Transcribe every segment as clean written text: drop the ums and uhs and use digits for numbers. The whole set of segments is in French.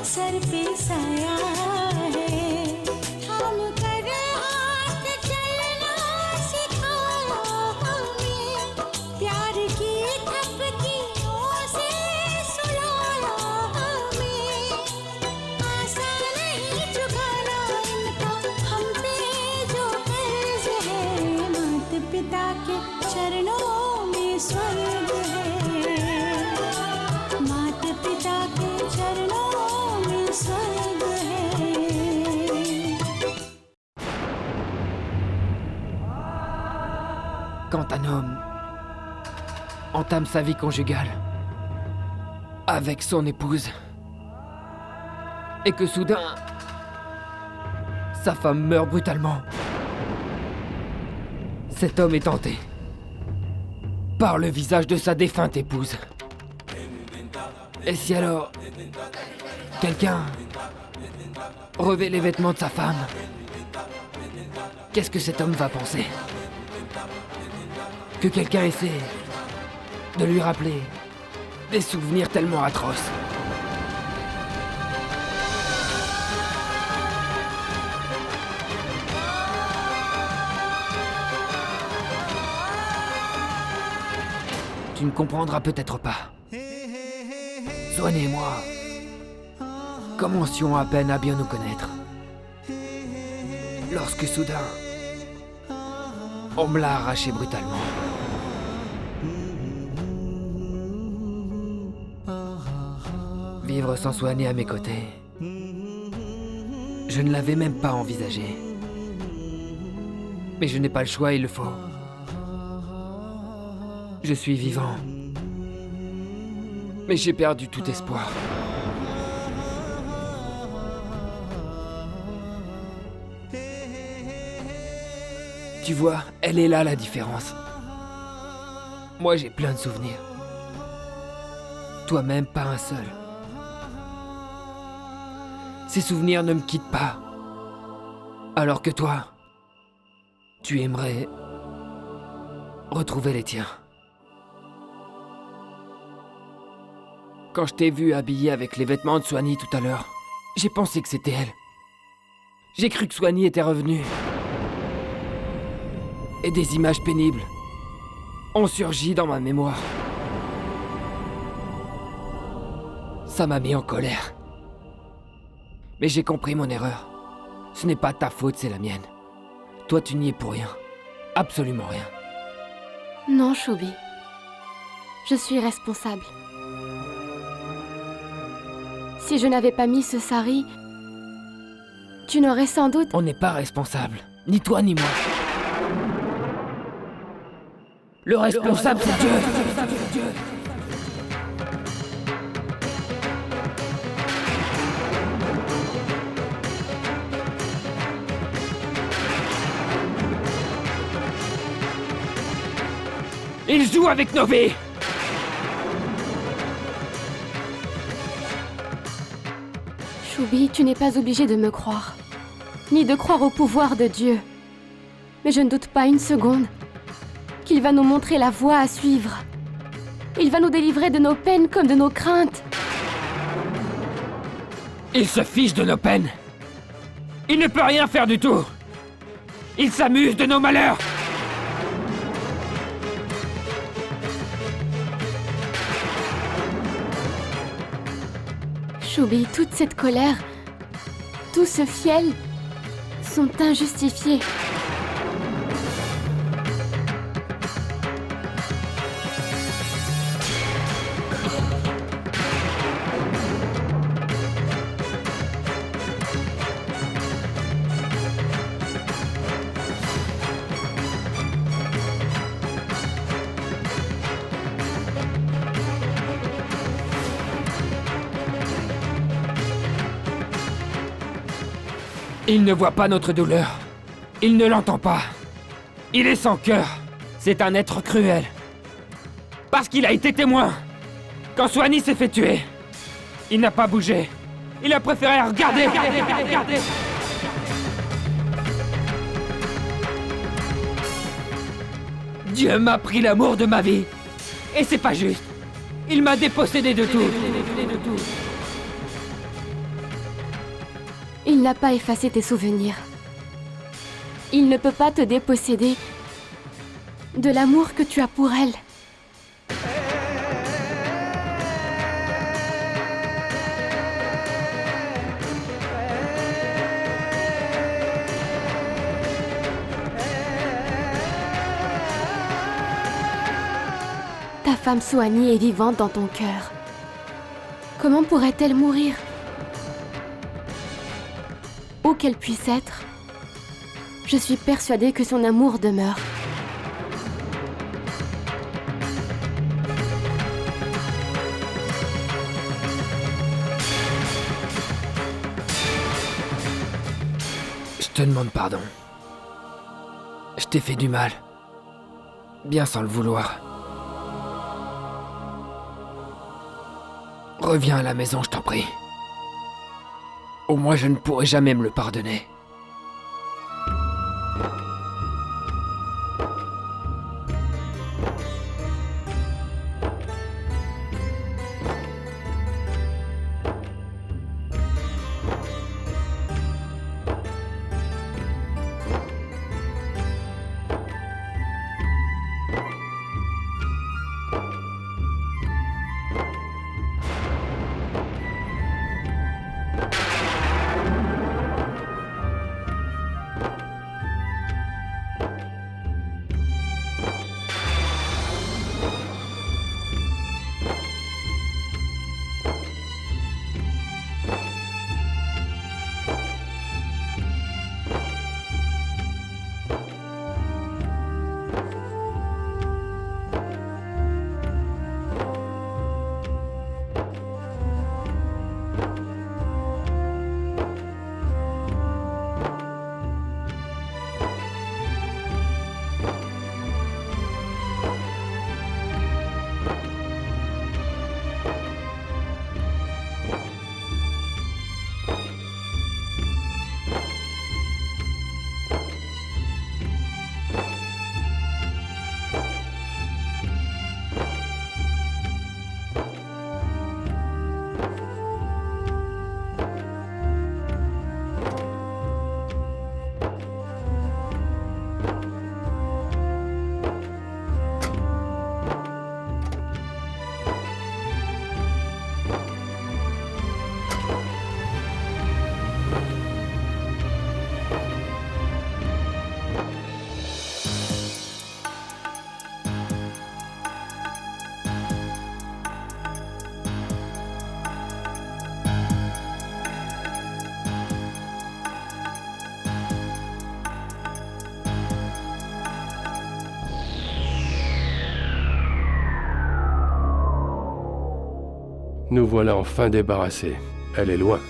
सर पे साया है, थाम कर हाथ चलना सिखाया हमें, प्यार की थपकियों से सुलाया हमें। आसान नहीं चुकाना इनका हम पे जो कर्ज है, माता पिता के चरणों में स्वर्ग है, माता पिता के चरणों में स्वर्ग है। Quand un homme entame sa vie conjugale avec son épouse et que soudain sa femme meurt brutalement, cet homme est hanté par le visage de sa défunte épouse. Et si alors quelqu'un revêt les vêtements de sa femme, qu'est-ce que cet homme va penser? Que quelqu'un essaie de lui rappeler des souvenirs tellement atroces. Tu ne comprendras peut-être pas. Swan et moi commencions à peine à bien nous connaître. Lorsque soudain, on me l'a arraché brutalement. Vivre sans Swanee à mes côtés, je ne l'avais même pas envisagé. Mais je n'ai pas le choix, il le faut. Je suis vivant. Mais j'ai perdu tout espoir. Tu vois, elle est là la différence. Moi j'ai plein de souvenirs. Toi-même pas un seul. Ces souvenirs ne me quittent pas. Alors que toi, tu aimerais retrouver les tiens. Quand je t'ai vu habillée avec les vêtements de Swanee tout à l'heure, j'ai pensé que c'était elle. J'ai cru que Swanee était revenue. Et des images pénibles ont surgi dans ma mémoire. Ça m'a mis en colère. Mais j'ai compris mon erreur. Ce n'est pas ta faute, c'est la mienne. Toi, tu n'y es pour rien. Absolument rien. Non, Shubi. Je suis responsable. Si je n'avais pas mis ce sari, tu n'aurais sans doute... On n'est pas responsable. Ni toi, ni moi. Le responsable, c'est Dieu. Il joue avec nos vies. Shubi, tu n'es pas obligé de me croire, ni de croire au pouvoir de Dieu. Mais je ne doute pas une seconde qu'il va nous montrer la voie à suivre. Il va nous délivrer de nos peines comme de nos craintes. Il se fiche de nos peines. Il ne peut rien faire du tout. Il s'amuse de nos malheurs. Shubi, toute cette colère, tout ce fiel sont injustifiés. Il ne voit pas notre douleur. Il ne l'entend pas. Il est sans cœur. C'est un être cruel. Parce qu'il a été témoin. Quand Swanee s'est fait tuer, il n'a pas bougé. Il a préféré regarder. Dieu m'a pris l'amour de ma vie. Et c'est pas juste. Il m'a dépossédé de tout. Il n'a pas effacé tes souvenirs. Il ne peut pas te déposséder de l'amour que tu as pour elle. Ta femme Soigny est vivante dans ton cœur. Comment pourrait-elle mourir? Où qu'elle puisse être, je suis persuadée que son amour demeure. Je te demande pardon. Je t'ai fait du mal. Bien sans le vouloir. Reviens à la maison, je t'en prie. Au moins, je ne pourrai jamais me le pardonner. Nous voilà enfin débarrassés. Elle est loin.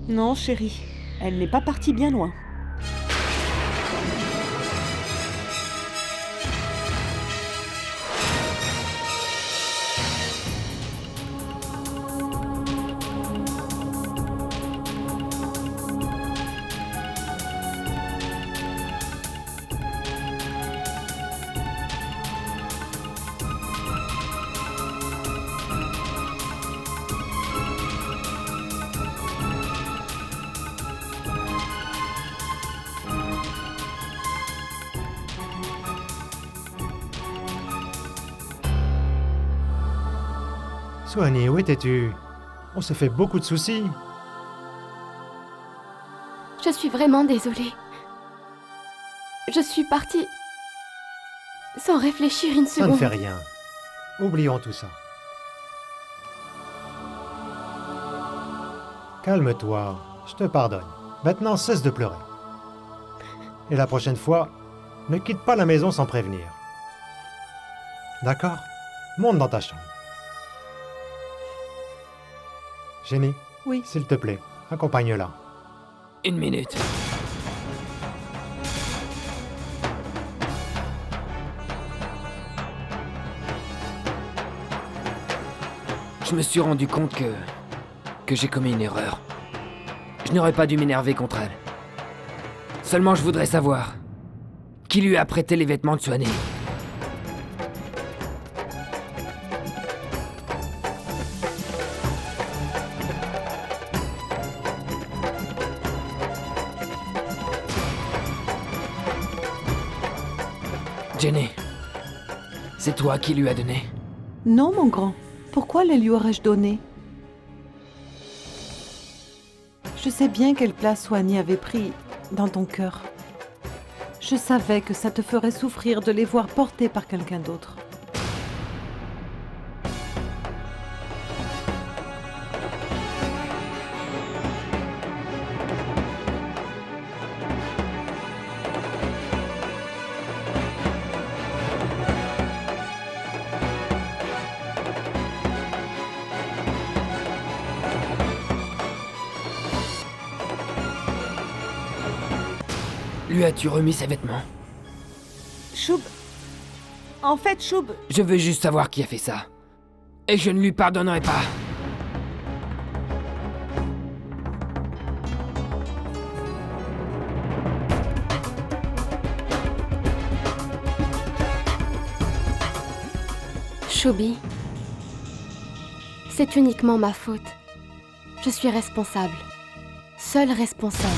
Non, chérie, elle n'est pas partie bien loin. Soigny, où étais-tu? On se fait beaucoup de soucis. Je suis vraiment désolée. Je suis partie sans réfléchir une Ça ne seconde. fait rien. Oublions tout ça. Calme-toi, je te pardonne. Maintenant, cesse de pleurer. Et la prochaine fois, ne quitte pas la maison sans prévenir. D'accord? Monte dans ta chambre. Jenny, Oui. s'il te plaît, accompagne-la. Une minute. Je me suis rendu compte que j'ai commis une erreur. Je n'aurais pas dû m'énerver contre elle. Seulement, je voudrais savoir qui lui a prêté les vêtements de Soigny. Jenny, c'est toi qui lui as donné. Non, mon grand. Pourquoi les lui aurais-je donné? Je sais bien quelle place Swanee avait pris dans ton cœur. Je savais que ça te ferait souffrir de les voir portés par quelqu'un d'autre. Lui as-tu remis ses vêtements? Choub... En fait, Choub... Je veux juste savoir qui a fait ça. Et je ne lui pardonnerai pas. Shubi, c'est uniquement ma faute. Je suis responsable. Seule responsable.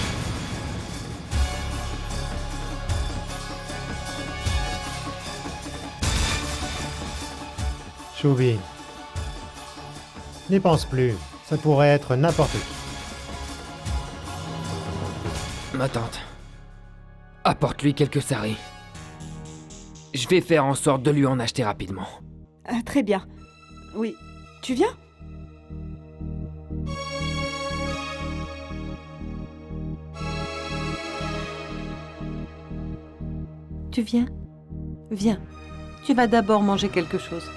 Shubi, n'y pense plus. Ça pourrait être n'importe qui. Ma tante. Apporte-lui quelques saris. Je vais faire en sorte de lui en acheter rapidement. Très bien. Oui. Tu viens? Tu viens? Viens. Tu vas d'abord manger quelque chose.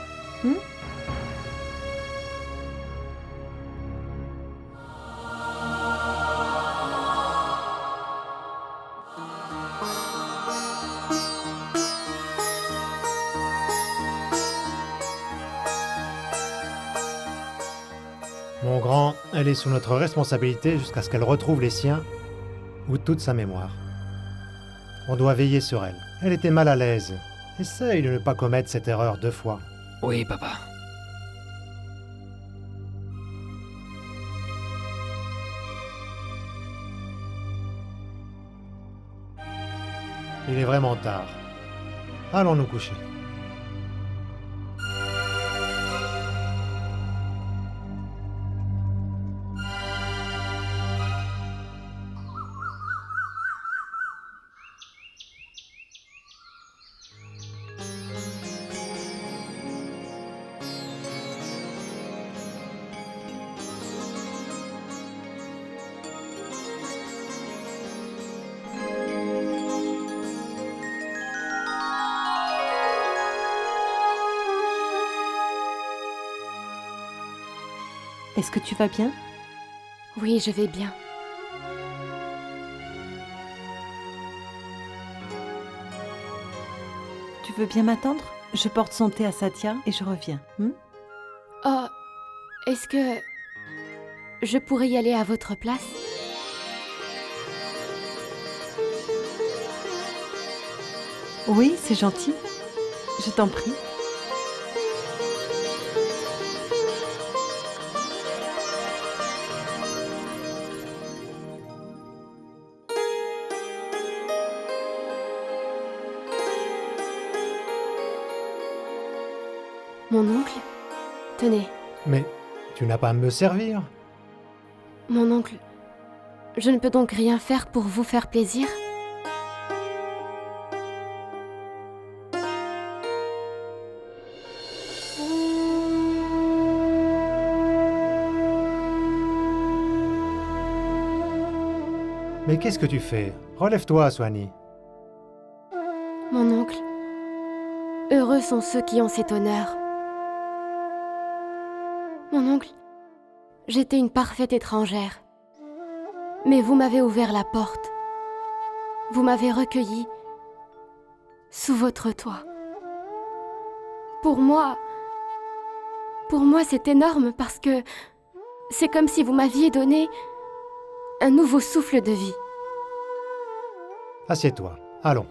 Mon grand, elle est sous notre responsabilité jusqu'à ce qu'elle retrouve les siens ou toute sa mémoire. On doit veiller sur elle. Elle était mal à l'aise. Essaye de ne pas commettre cette erreur 2 fois. Oui, papa. Il est vraiment tard. Allons nous coucher. Est-ce que tu vas bien? Oui, je vais bien. Tu veux bien m'attendre? Je porte son thé à Satya et je reviens. Oh, est-ce que je pourrais y aller à votre place? Oui, c'est gentil. Je t'en prie. Mon oncle? Tenez, Mais tu n'as pas à me servir. mon oncle, je ne peux donc rien faire pour vous faire plaisir? Mais qu'est-ce que tu fais? Relève-toi, Swanee. Mon oncle, heureux sont ceux qui ont cet honneur. Mon oncle, j'étais une parfaite étrangère. Mais vous m'avez ouvert la porte. Vous m'avez recueillie sous votre toit. Pour moi, c'est énorme parce que c'est comme si vous m'aviez donné un nouveau souffle de vie. Assieds-toi. Allons.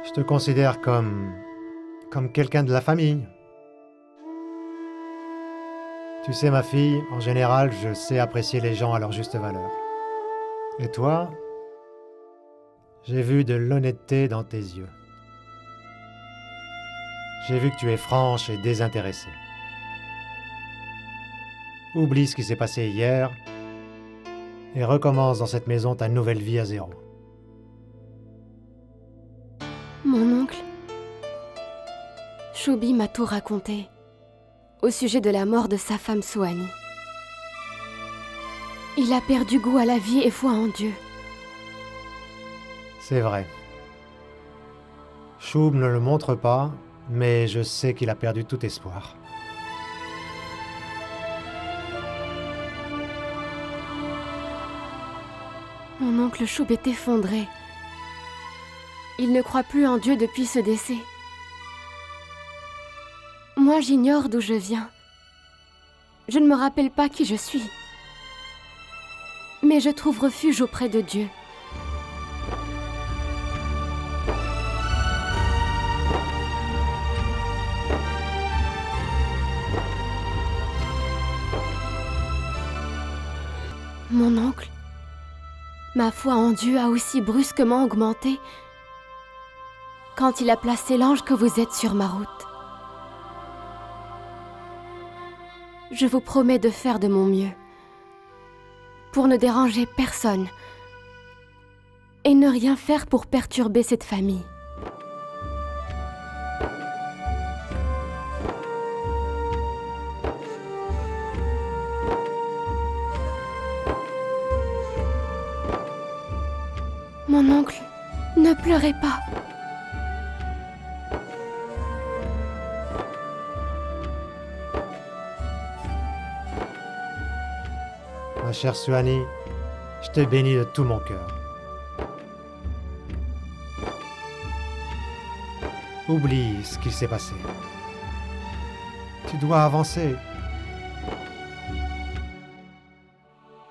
Je te considère comme quelqu'un de la famille. Tu sais, ma fille, en général, je sais apprécier les gens à leur juste valeur. Et toi, j'ai vu de l'honnêteté dans tes yeux. J'ai vu que tu es franche et désintéressée. Oublie ce qui s'est passé hier et recommence dans cette maison ta nouvelle vie à zéro. Mon oncle, Choubi m'a tout raconté au sujet de la mort de sa femme Sohani. Il a perdu goût à la vie et foi en Dieu. C'est vrai. Choub ne le montre pas, mais je sais qu'il a perdu tout espoir. Mon oncle Choub est effondré. Il ne croit plus en Dieu depuis ce décès. Moi, j'ignore d'où je viens. Je ne me rappelle pas qui je suis. Mais je trouve refuge auprès de Dieu. Mon oncle, ma foi en Dieu a aussi brusquement augmenté quand il a placé l'ange que vous êtes sur ma route. Je vous promets de faire de mon mieux pour ne déranger personne et ne rien faire pour perturber cette famille. Mon oncle, ne pleurez pas. Ma chère Sohani, je te bénis de tout mon cœur. Oublie ce qui s'est passé. Tu dois avancer.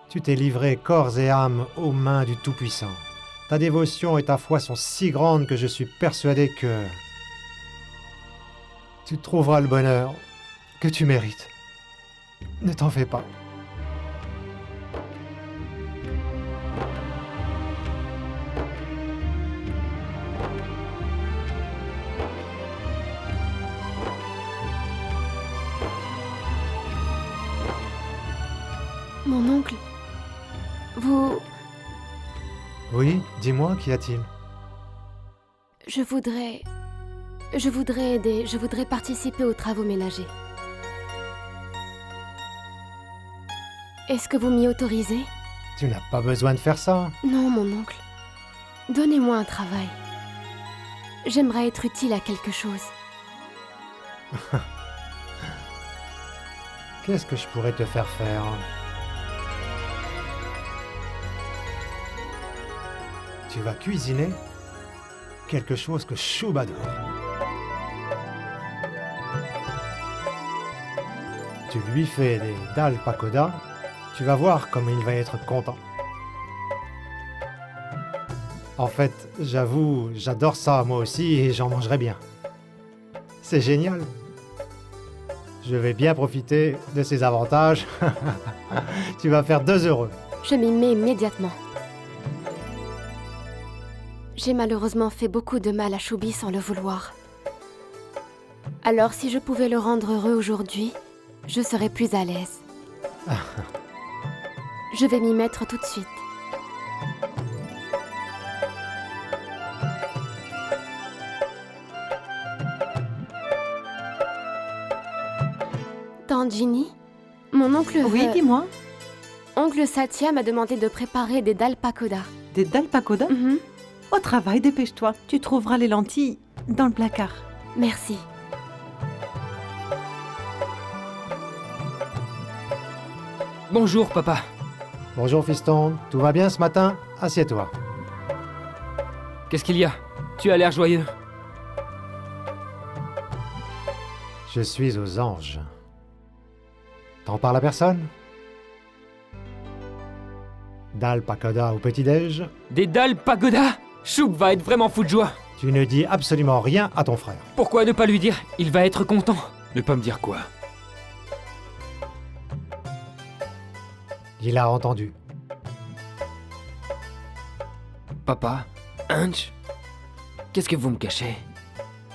Tu t'es livré corps et âme aux mains du Tout-Puissant. Ta dévotion et ta foi sont si grandes que je suis persuadé que tu trouveras le bonheur que tu mérites. Ne t'en fais pas. Mon oncle, vous... Oui, dis-moi, qu'y a-t-il? Je voudrais aider, je voudrais participer aux travaux ménagers. Est-ce que vous m'y autorisez? Tu n'as pas besoin de faire ça. Non, mon oncle. Donnez-moi un travail. J'aimerais être utile à quelque chose. Qu'est-ce que je pourrais te faire faire? Tu vas cuisiner quelque chose que Choub adore. Tu lui fais des dalles pakoda, tu vas voir comme il va être content. En fait, j'avoue, j'adore ça moi aussi et j'en mangerai bien. C'est génial. Je vais bien profiter de ces avantages. Tu vas faire 2 heureux. Je m'y mets immédiatement. J'ai malheureusement fait beaucoup de mal à Choubi sans le vouloir. Alors si je pouvais le rendre heureux aujourd'hui, je serais plus à l'aise. Je vais m'y mettre tout de suite. Tante Ginny, mon oncle... Oui, dis-moi. Oncle Satya m'a demandé de préparer des dalles pakoda. Des dalles pakoda? Mhm. Au travail, dépêche-toi. Tu trouveras les lentilles dans le placard. Merci. Bonjour, papa. Bonjour fiston, tout va bien ce matin? Assieds-toi. Qu'est-ce qu'il y a? Tu as l'air joyeux. Je suis aux anges. T'en parles à personne? Dalle pakoda au petit-déj? Des dalles pagoda? Choub va être vraiment fou de joie. Tu ne dis absolument rien à ton frère. Pourquoi ne pas lui dire? Il va être content. Ne pas me dire quoi? Il a entendu. Papa, Hunch, qu'est-ce que vous me cachez?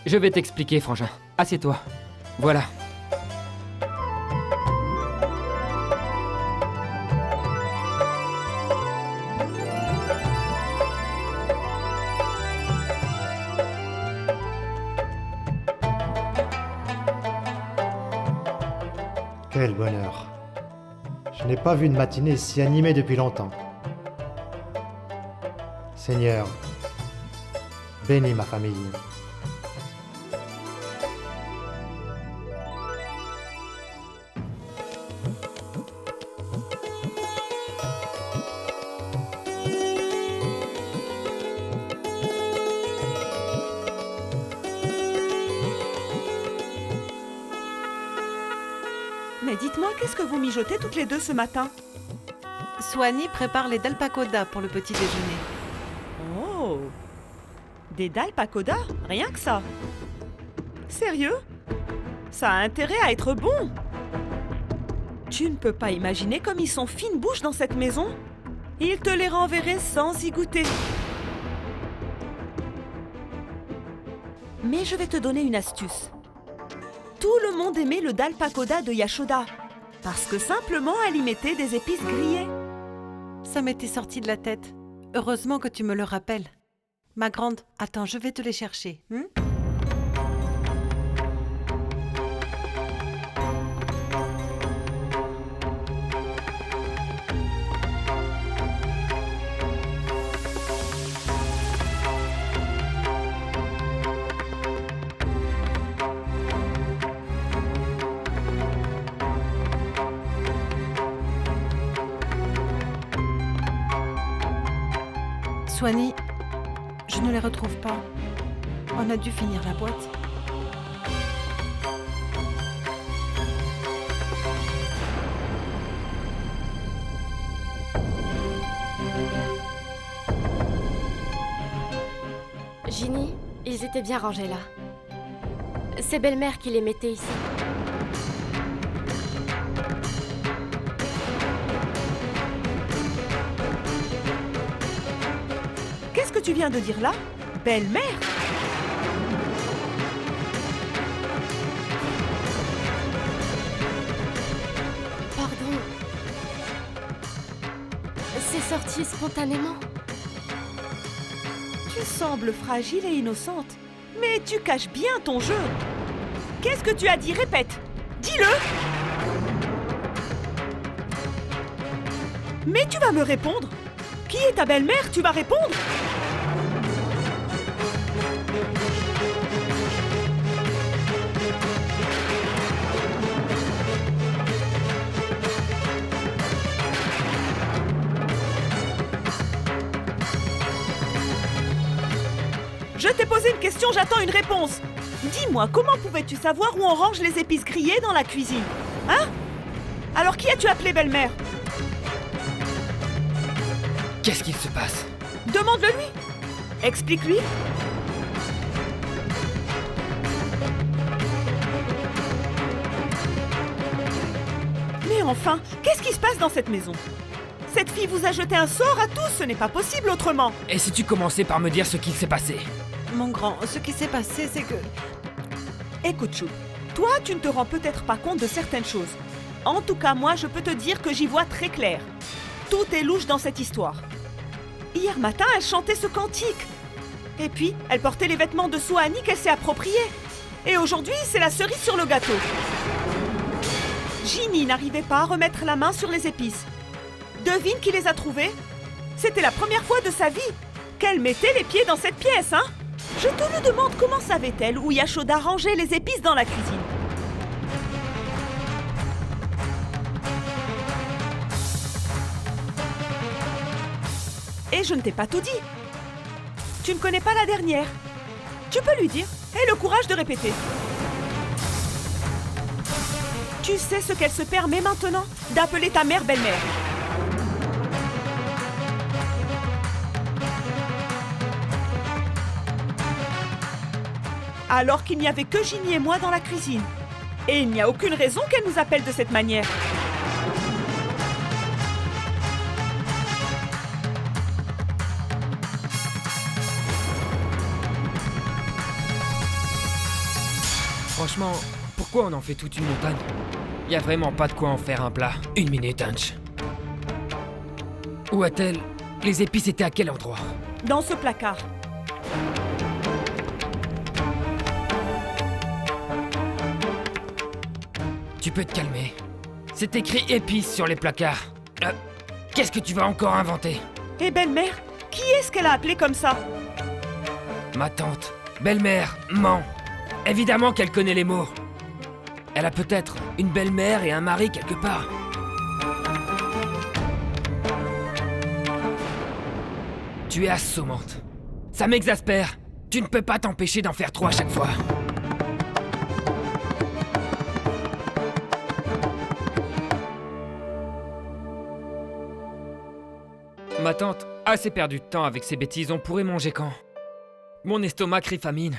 Je vais t'expliquer, frangin. Assieds-toi. Voilà. Quel bonheur. Je n'ai pas vu une matinée si animée depuis longtemps. Seigneur, bénis ma famille. Mais dites-moi, qu'est-ce que vous mijotez toutes les deux ce matin? Swanee prépare les dalpakoda pour le petit déjeuner. Oh! Des dalpakoda? Rien que ça. Sérieux? Ça a intérêt à être bon. Tu ne peux pas imaginer comme ils sont fines bouches dans cette maison. Ils te les renverraient sans y goûter. Mais je vais te donner une astuce. Tout le monde aimait le dalpakoda de Yashoda, parce que simplement elle y mettait des épices grillées. Ça m'était sorti de la tête. Heureusement que tu me le rappelles. Ma grande, attends, je vais te les chercher. Swanee, je ne les retrouve pas. On a dû finir la boîte. Ginny, ils étaient bien rangés là. C'est belle-mère qui les mettait ici. Qu'est-ce que tu viens de dire là? Belle-mère? Pardon. C'est sorti spontanément. Tu sembles fragile et innocente, mais tu caches bien ton jeu. Qu'est-ce que tu as dit? Répète. Dis-le. Mais tu vas me répondre. Qui est ta belle-mère? Tu vas répondre. Je t'ai posé une question, j'attends une réponse. Dis-moi, comment pouvais-tu savoir où on range les épices grillées dans la cuisine? Hein? Alors qui as-tu appelé belle-mère? Qu'est-ce qu'il se passe? Demande-le lui. Explique-lui. Mais enfin, qu'est-ce qui se passe dans cette maison? Cette fille vous a jeté un sort à tous, ce n'est pas possible autrement. Et si tu commençais par me dire ce qu'il s'est passé? Mon grand, ce qui s'est passé, c'est que... Écoute, Chou, toi, tu ne te rends peut-être pas compte de certaines choses. En tout cas, moi, je peux te dire que j'y vois très clair. Tout est louche dans cette histoire. Hier matin, elle chantait ce cantique. Et puis, elle portait les vêtements de Swanee qu'elle s'est appropriés. Et aujourd'hui, c'est la cerise sur le gâteau. Ginny n'arrivait pas à remettre la main sur les épices. Devine qui les a trouvées? C'était la première fois de sa vie qu'elle mettait les pieds dans cette pièce, hein? Je te le demande, comment savait-elle où Yashoda rangeait les épices dans la cuisine? Et je ne t'ai pas tout dit. Tu ne connais pas la dernière. Tu peux lui dire. Aie le courage de répéter. Tu sais ce qu'elle se permet maintenant? D'appeler ta mère belle-mère. Alors qu'il n'y avait que Ginny et moi dans la cuisine. Et il n'y a aucune raison qu'elle nous appelle de cette manière. Franchement, pourquoi on en fait toute une montagne? Y a vraiment pas de quoi en faire un plat. Une minute, Hunch. Où a-t-elle? Les épices étaient à quel endroit? Dans ce placard. Tu peux te calmer. C'est écrit épices sur les placards. Qu'est-ce que tu vas encore inventer? Et belle-mère, qui est-ce qu'elle a appelé comme ça? Ma tante, belle-mère, ment. Évidemment qu'elle connaît les mots. Elle a peut-être une belle-mère et un mari quelque part. Tu es assommante. Ça m'exaspère. Tu ne peux pas t'empêcher d'en faire trop à chaque fois. Ma tante a assez perdu de temps avec ses bêtises, on pourrait manger quand? Mon estomac crie famine.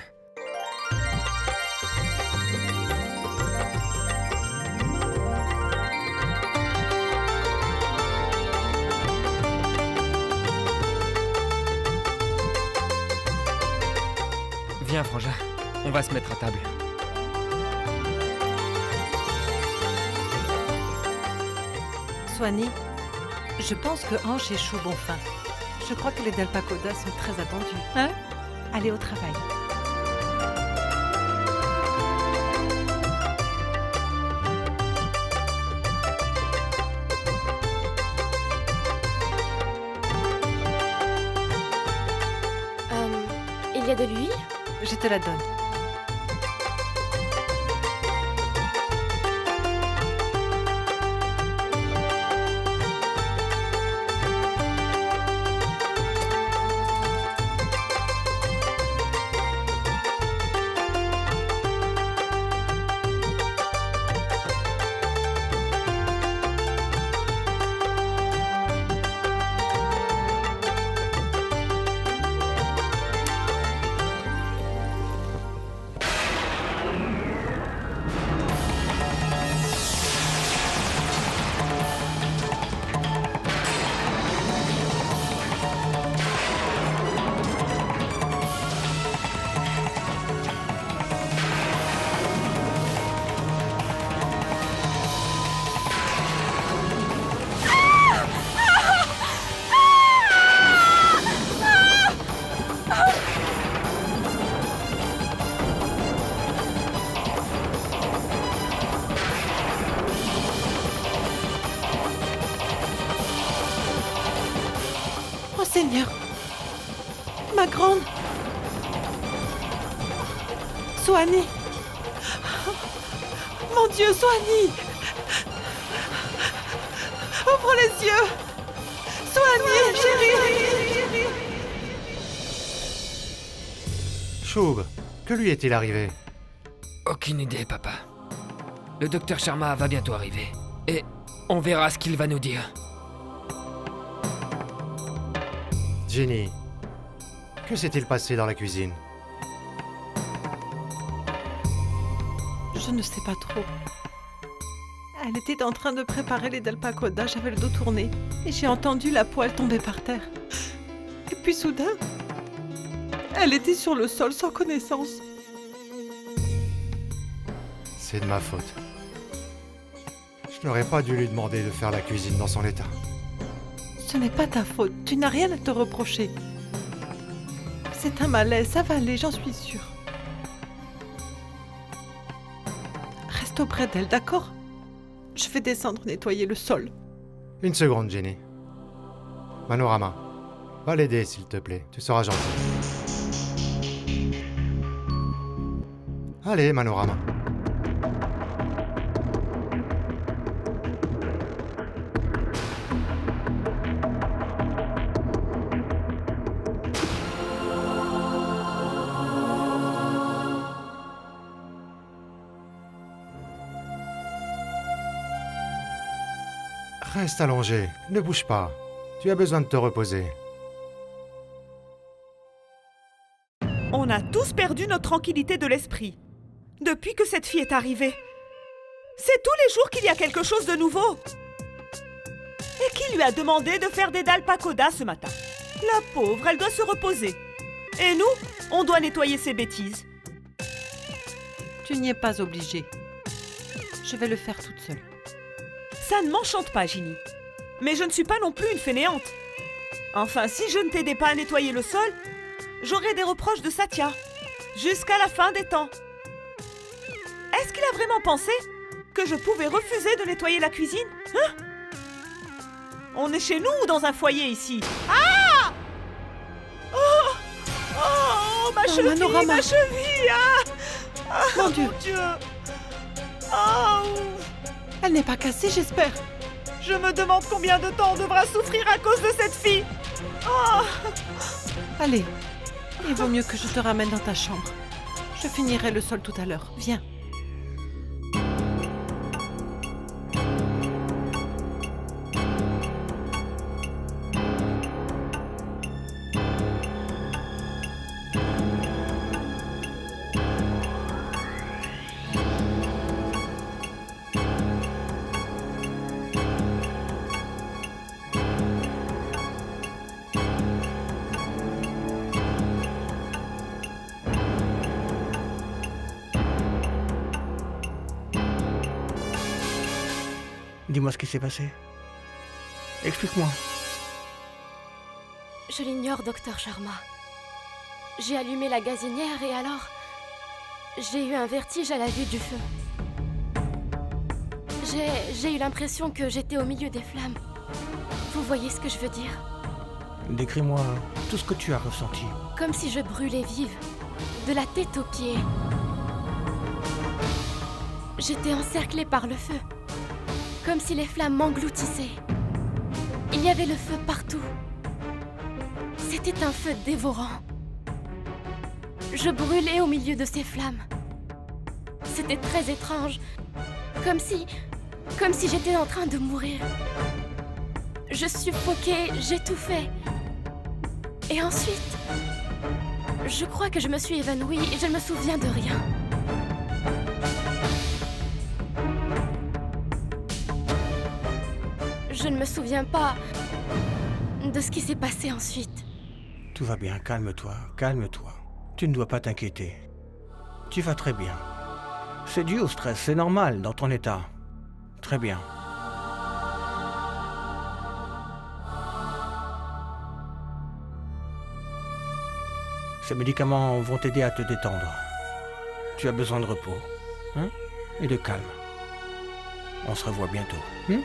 Viens, Frangin, on va se mettre à table. Swanee, je pense que Hanche et Choub ont faim. Je crois que les Dalpakodas sont très attendus. Hein? Allez au travail. Il y a de l'huile? Je te la donne. Oh Seigneur! Ma grande! Swanee! Mon Dieu, Swanee! Ouvre les yeux! Swanee, chérie! Choub, que lui est-il arrivé? Aucune idée, papa. Le docteur Sharma va bientôt arriver. Et on verra ce qu'il va nous dire. Jenny, que s'est-il passé dans la cuisine? Je ne sais pas trop. Elle était en train de préparer les Dalpakodas, j'avais le dos tourné et j'ai entendu la poêle tomber par terre. Et puis soudain, elle était sur le sol sans connaissance. C'est de ma faute. Je n'aurais pas dû lui demander de faire la cuisine dans son état. Ce n'est pas ta faute, tu n'as rien à te reprocher. C'est un malaise, ça va aller, j'en suis sûre. Reste auprès d'elle, d'accord? Je vais descendre nettoyer le sol. Une seconde, Jenny. Manorama, va l'aider s'il te plaît, tu seras gentil. Allez, Manorama. Reste allongé, ne bouge pas. Tu as besoin de te reposer. On a tous perdu notre tranquillité de l'esprit. Depuis que cette fille est arrivée. C'est tous les jours qu'il y a quelque chose de nouveau. Et qui lui a demandé de faire des Dalpakodas ce matin? La pauvre, elle doit se reposer. Et nous, on doit nettoyer ses bêtises. Tu n'y es pas obligée. Je vais le faire toute seule. Ça ne m'enchante pas, Ginny. Mais je ne suis pas non plus une fainéante. Enfin, si je ne t'aidais pas à nettoyer le sol, j'aurais des reproches de Satya. Jusqu'à la fin des temps. Est-ce qu'il a vraiment pensé que je pouvais refuser de nettoyer la cuisine? Hein? On est chez nous ou dans un foyer ici? Ah! Oh! Oh, ma cheville, Manorama. ma cheville! Mon Dieu, Dieu! Oh! elle n'est pas cassée, j'espère. Je me demande combien de temps on devra souffrir à cause de cette fille. Oh! Allez, il vaut mieux que je te ramène dans ta chambre. Je finirai le sol tout à l'heure. Viens. Dis-moi ce qui s'est passé. Explique-moi. Je l'ignore, docteur Sharma. J'ai allumé la gazinière et alors... j'ai eu un vertige à la vue du feu. J'ai eu l'impression que j'étais au milieu des flammes. Vous voyez ce que je veux dire? Décris-moi tout ce que tu as ressenti. Comme si je brûlais vive, de la tête aux pieds. J'étais encerclée par le feu, comme si les flammes m'engloutissaient. Il y avait le feu partout. C'était un feu dévorant. Je brûlais au milieu de ces flammes. C'était très étrange, comme si j'étais en train de mourir. Je suffoquais, j'étouffais. Et ensuite, je crois que je me suis évanouie et je ne me souviens de rien. Je ne me souviens pas de ce qui s'est passé ensuite. Tout va bien, calme-toi, calme-toi. Tu ne dois pas t'inquiéter. Tu vas très bien. C'est dû au stress, c'est normal dans ton état. Très bien. Ces médicaments vont t'aider à te détendre. Tu as besoin de repos, hein? Et de calme. On se revoit bientôt, hein?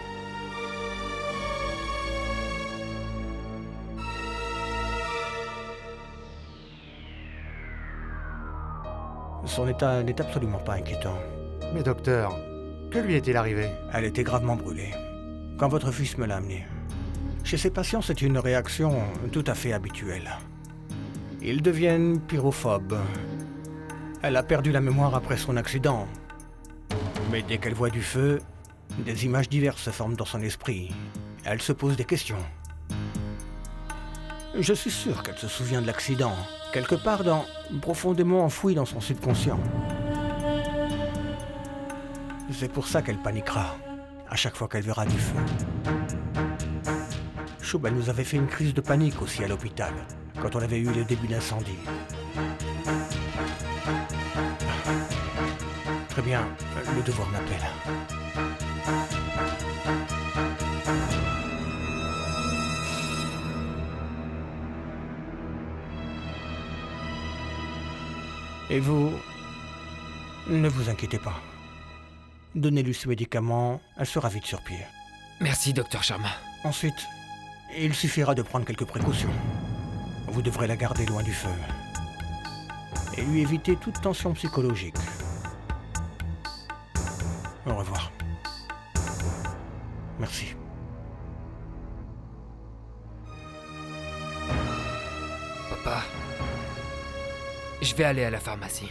Son état n'est absolument pas inquiétant. Mais docteur, que lui est-il arrivé? Elle était gravement brûlée quand votre fils me l'a amenée. Chez ces patients, c'est une réaction tout à fait habituelle. Ils deviennent pyrophobes. Elle a perdu la mémoire après son accident. Mais dès qu'elle voit du feu, des images diverses se forment dans son esprit. Elle se pose des questions. Je suis sûr qu'elle se souvient de l'accident, quelque part profondément enfoui dans son subconscient. C'est pour ça qu'elle paniquera à chaque fois qu'elle verra du feu. Choub, elle nous avait fait une crise de panique aussi à l'hôpital, quand on avait eu le début d'incendie. Très bien, le devoir m'appelle. Et vous, ne vous inquiétez pas. Donnez-lui ce médicament, elle sera vite sur pied. Merci, docteur Sharma. Ensuite, il suffira de prendre quelques précautions. Vous devrez la garder loin du feu. Et lui éviter toute tension psychologique. Au revoir. Merci. Papa, je vais aller à la pharmacie.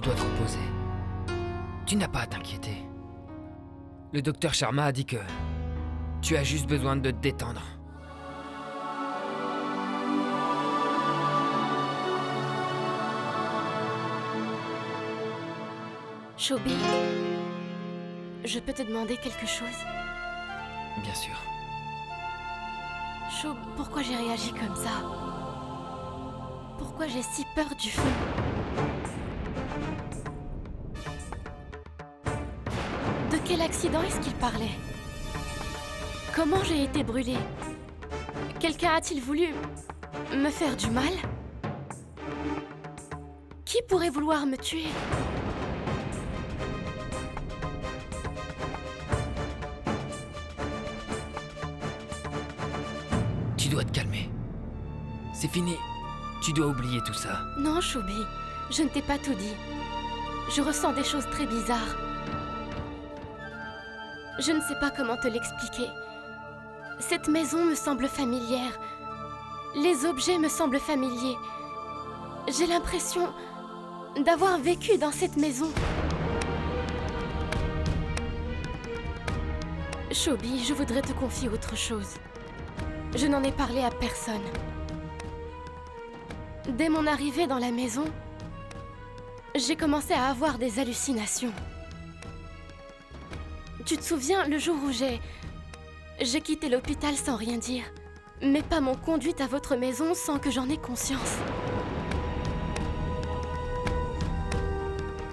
dois te reposer. Tu n'as pas à t'inquiéter. Le docteur Sharma a dit que tu as juste besoin de te détendre. Shobi, je peux te demander quelque chose? Bien sûr. Shob, pourquoi j'ai réagi comme ça? Pourquoi j'ai si peur du feu? De quel accident est-ce qu'il parlait? Comment j'ai été brûlée? Quelqu'un a-t-il voulu me faire du mal? Qui pourrait vouloir me tuer? Tu dois te calmer. C'est fini. Tu dois oublier tout ça. Non, Shobi, je ne t'ai pas tout dit. Je ressens des choses très bizarres. Je ne sais pas comment te l'expliquer. Cette maison me semble familière. Les objets me semblent familiers. J'ai l'impression d'avoir vécu dans cette maison. Shobi, je voudrais te confier autre chose. Je n'en ai parlé à personne. Dès mon arrivée dans la maison, j'ai commencé à avoir des hallucinations. Tu te souviens, le jour où j'ai quitté l'hôpital sans rien dire. Mes pas m'ont conduite à votre maison sans que j'en ai conscience.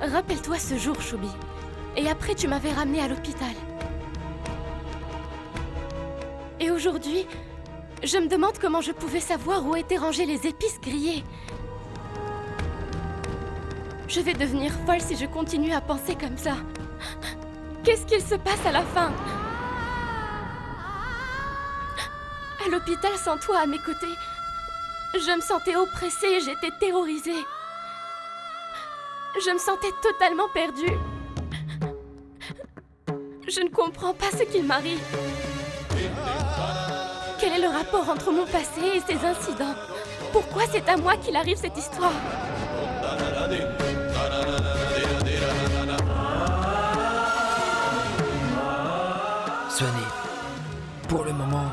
Rappelle-toi ce jour, Shobi. Et après, tu m'avais ramenée à l'hôpital. Et aujourd'hui, je me demande comment je pouvais savoir où étaient rangées les épices grillées. Je vais devenir folle si je continue à penser comme ça. Qu'est-ce qu'il se passe à la fin? À l'hôpital sans toi à mes côtés, je me sentais oppressée, j'étais terrorisée. Je me sentais totalement perdue. Je ne comprends pas ce qu'il m'arrive. Quel est le rapport entre mon passé et ces incidents? Pourquoi c'est à moi qu'il arrive cette histoire? Swanee, pour le moment,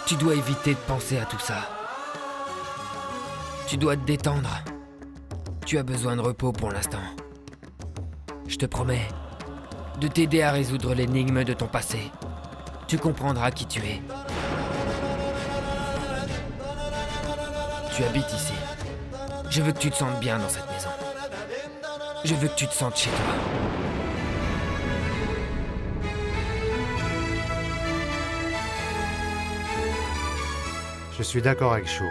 tu dois éviter de penser à tout ça. Tu dois te détendre. Tu as besoin de repos pour l'instant. Je te promets de t'aider à résoudre l'énigme de ton passé. Tu comprendras qui tu es. Tu habites ici. Je veux que tu te sentes bien dans cette maison. Je veux que tu te sentes chez toi. Je suis d'accord avec Shob.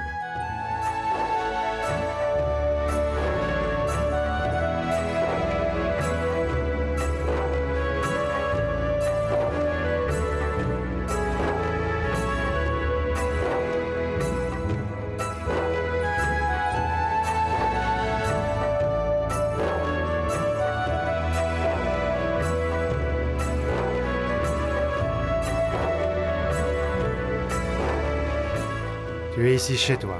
Tu es ici chez toi.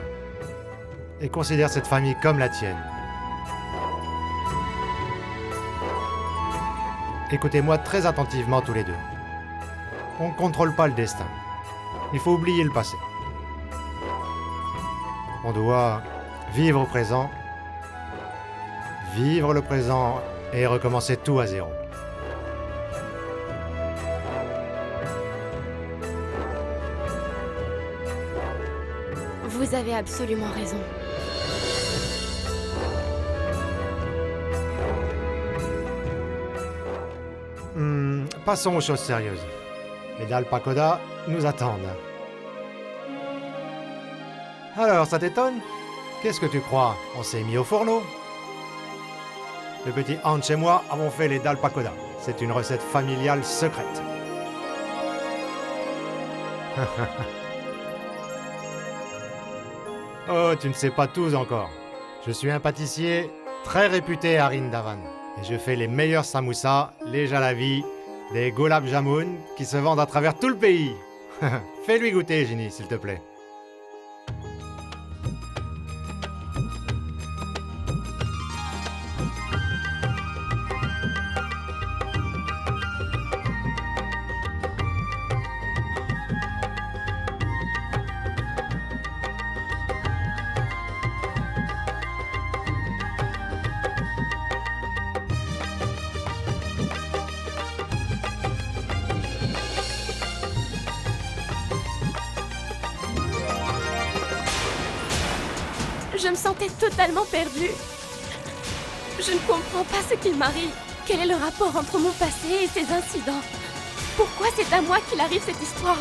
Et considère cette famille comme la tienne. Écoutez-moi très attentivement tous les deux. On ne contrôle pas le destin. Il faut oublier le passé. On doit vivre au présent, vivre le présent et recommencer tout à zéro. Vous avez absolument raison. Passons aux choses sérieuses. Les dalles pagoda nous attendent. Alors, ça t'étonne? Qu'est-ce que tu crois? On s'est mis au fourneau. Le petit Hans et moi avons fait les dalles pagoda. C'est une recette familiale secrète. Oh, tu ne sais pas tous encore. Je suis un pâtissier très réputé à Rindavan. Et je fais les meilleurs samoussas, les jalavis, les gulab jamun qui se vendent à travers tout le pays. Fais-lui goûter, Ginny, s'il te plaît. Je me sentais totalement perdue. Je ne comprends pas ce qu'il m'arrive. Quel est le rapport entre mon passé et ces incidents? Pourquoi c'est à moi qu'il arrive cette histoire?